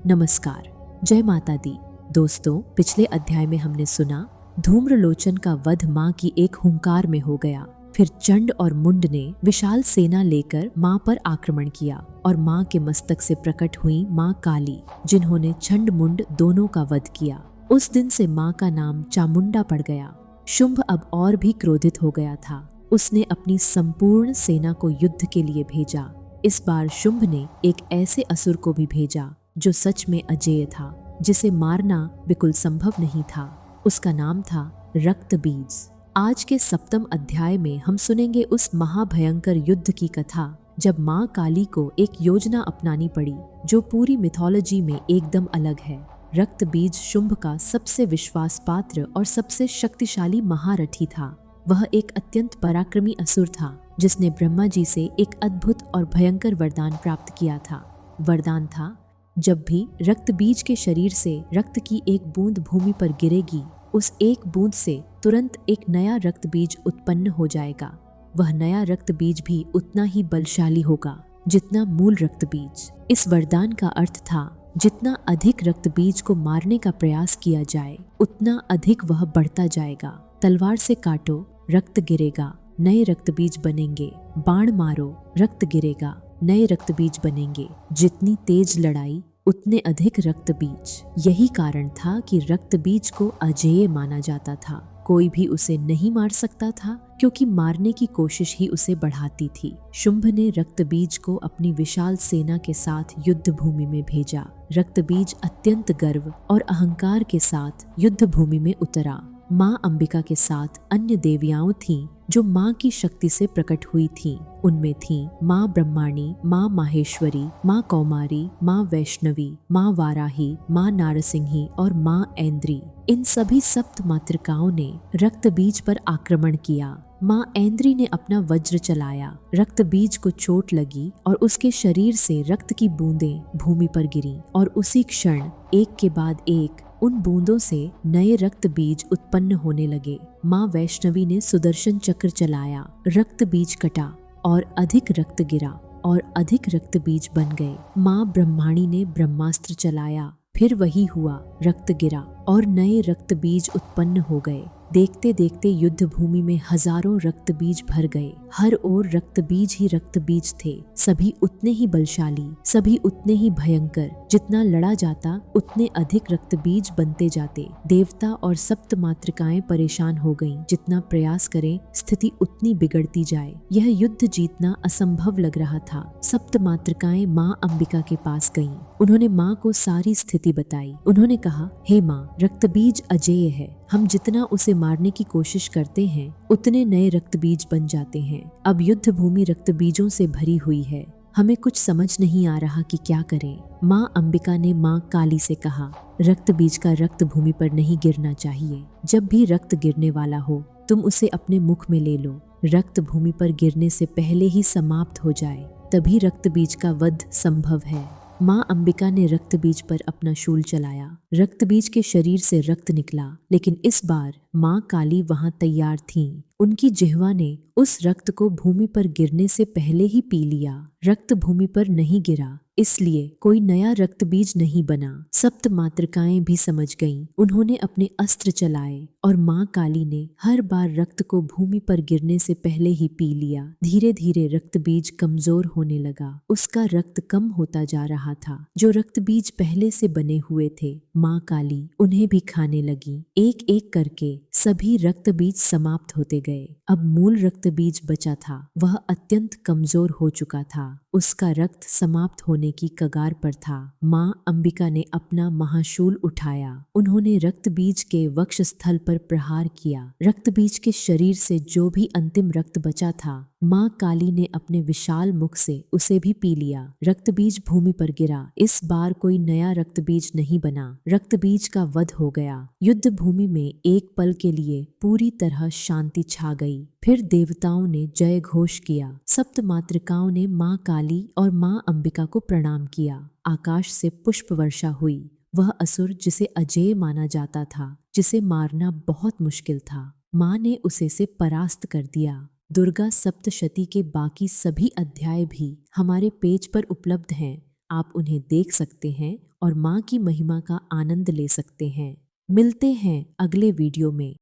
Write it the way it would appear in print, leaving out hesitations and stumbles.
नमस्कार, जय माता दी। दोस्तों, पिछले अध्याय में हमने सुना धूम्रलोचन का वध माँ की एक हुंकार में हो गया। फिर चंड और मुंड ने विशाल सेना लेकर माँ पर आक्रमण किया और माँ के मस्तक से प्रकट हुई माँ काली, जिन्होंने चंड मुंड दोनों का वध किया। उस दिन से माँ का नाम चामुंडा पड़ गया। शुंभ अब और भी क्रोधित हो गया था। उसने अपनी संपूर्ण सेना को युद्ध के लिए भेजा। इस बार शुंभ ने एक ऐसे असुर को भी भेजा जो सच में अजेय था, जिसे मारना बिल्कुल संभव नहीं था। उसका नाम था रक्तबीज। आज के 7वें अध्याय में हम सुनेंगे उस महाभयंकर युद्ध की कथा, जब माँ काली को एक योजना अपनानी पड़ी जो पूरी मिथोलॉजी में एकदम अलग है। रक्तबीज शुंभ का सबसे विश्वास पात्र और सबसे शक्तिशाली महारथी था। वह एक अत्यंत पराक्रमी असुर था, जिसने ब्रह्मा जी से एक अद्भुत और भयंकर वरदान प्राप्त किया था। वरदान था, जब भी रक्तबीज के शरीर से रक्त की एक बूंद भूमि पर गिरेगी, उस एक बूंद से तुरंत एक नया रक्तबीज उत्पन्न हो जाएगा। वह नया रक्तबीज भी उतना ही बलशाली होगा जितना मूल रक्तबीज। इस वरदान का अर्थ था, जितना अधिक रक्तबीज को मारने का प्रयास किया जाए, उतना अधिक वह बढ़ता जाएगा। तलवार से काटो, रक्त गिरेगा, नए रक्तबीज बनेंगे। बाण मारो, रक्त गिरेगा, नए रक्तबीज बनेंगे। जितनी तेज लड़ाई, उतने अधिक रक्तबीज। यही कारण था कि रक्तबीज को अजेय माना जाता था। कोई भी उसे नहीं मार सकता था, क्योंकि मारने की कोशिश ही उसे बढ़ाती थी। शुंभ ने रक्तबीज को अपनी विशाल सेना के साथ युद्ध भूमि में भेजा। रक्तबीज अत्यंत गर्व और अहंकार के साथ युद्ध भूमि में उतरा। माँ अंबिका के साथ अन्य देवियाओं थीं जो माँ की शक्ति से प्रकट हुई थीं। उनमें थीं माँ ब्रह्माणी, माँ माहेश्वरी, माँ कौमारी, माँ वैष्णवी, माँ वाराही, माँ नारसिंही और माँ ऐन्द्री। इन सभी सप्त मातृकाओं ने रक्तबीज पर आक्रमण किया। माँ ऐन्द्री ने अपना वज्र चलाया। रक्तबीज को चोट लगी और उसके शरीर से रक्त की बूंदें भूमि पर गिरीं और उसी क्षण एक के बाद एक उन बूंदों से नए रक्त बीज उत्पन्न होने लगे। माँ वैष्णवी ने सुदर्शन चक्र चलाया। रक्त बीज कटा और अधिक रक्त गिरा और अधिक रक्त बीज बन गए। माँ ब्रह्माणी ने ब्रह्मास्त्र चलाया। फिर वही हुआ, रक्त गिरा और नए रक्त बीज उत्पन्न हो गए। देखते देखते युद्ध भूमि में हजारों रक्त बीज भर गए। हर ओर रक्त बीज ही रक्त बीज थे। सभी उतने ही बलशाली, सभी उतने ही भयंकर। जितना लड़ा जाता, उतने अधिक रक्त बीज बनते जाते। देवता और सप्त मातृकाएं परेशान हो गईं। जितना प्रयास करें, स्थिति उतनी बिगड़ती जाए। यह युद्ध जीतना असंभव लग रहा था। सप्त मातृकाएं माँ अंबिका के पास गईं। उन्होंने माँ को सारी स्थिति बताई। उन्होंने कहा, हे माँ, रक्तबीज अजेय है। हम जितना उसे मारने की कोशिश करते हैं, उतने नए रक्तबीज बन जाते हैं। अब युद्ध भूमि रक्तबीजों से भरी हुई है। हमें कुछ समझ नहीं आ रहा कि क्या करें। माँ अंबिका ने माँ काली से कहा, रक्तबीज का रक्त भूमि पर नहीं गिरना चाहिए। जब भी रक्त गिरने वाला हो, तुम उसे अपने मुख में ले लो। रक्त भूमि पर गिरने से पहले ही समाप्त हो जाए, तभी रक्तबीज का वध संभव है। माँ अंबिका ने रक्तबीज पर अपना शूल चलाया। रक्तबीज के शरीर से रक्त निकला, लेकिन इस बार माँ काली वहां तैयार थीं। उनकी जिह्वा ने उस रक्त को भूमि पर गिरने से पहले ही पी लिया। रक्त भूमि पर नहीं गिरा, इसलिए कोई नया रक्तबीज नहीं बना। सप्त मातृकाएं भी समझ गईं। उन्होंने अपने अस्त्र चलाए और माँ काली ने हर बार रक्त को भूमि पर गिरने से पहले ही पी लिया। धीरे धीरे रक्तबीज कमजोर होने लगा। उसका रक्त कम होता जा रहा था। जो रक्तबीज पहले से बने हुए थे, माँ काली उन्हें भी खाने लगी। एक एक करके सभी रक्तबीज समाप्त होते गए। अब मूल रक्तबीज बचा था। वह अत्यंत कमजोर हो चुका था। उसका रक्त समाप्त होने की कगार पर था। माँ अंबिका ने अपना महाशूल उठाया। उन्होंने रक्तबीज के वक्ष स्थल पर प्रहार किया। रक्तबीज के शरीर से जो भी अंतिम रक्त बचा था, माँ काली ने अपने विशाल मुख से उसे भी पी लिया। रक्तबीज भूमि पर गिरा। इस बार कोई नया रक्तबीज नहीं बना। रक्तबीज का वध हो गया। युद्ध भूमि में एक पल के लिए पूरी तरह शांति छा गई। फिर देवताओं ने जय घोष किया। सप्त मातृकाओं ने माँ काली और माँ अंबिका को प्रणाम किया। आकाश से पुष्प वर्षा हुई। वह असुर जिसे अजेय माना जाता था, जिसे मारना बहुत मुश्किल था, माँ ने उसे से परास्त कर दिया। दुर्गा सप्तशती के बाकी सभी अध्याय भी हमारे पेज पर उपलब्ध हैं। आप उन्हें देख सकते हैं और माँ की महिमा का आनंद ले सकते हैं। मिलते हैं अगले वीडियो में।